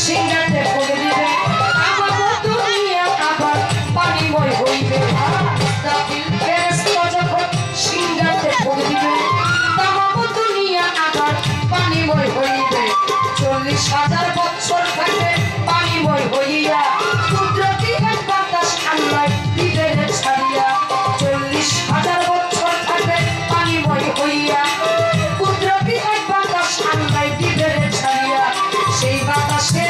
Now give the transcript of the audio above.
সিংহাতে ভরে দিবে আমার দুনিয়া আবার পানিময় হইবে ইসরাফিল ফেরেশতা যখন সিংহাতে ভরে দিবে তামাম দুনিয়া আবার পানিময় হইবে 40,000 বছর থাকে পানিময় হইয়া কুদরতি এক বাতাস আল্লাহ দিবে ছাড়িয়া 40,000 বছর থাকে পানিময় হইয়া কুদরতি এক বাতাস আল্লাহ দিবে ছাড়িয়া সেই বাতাসে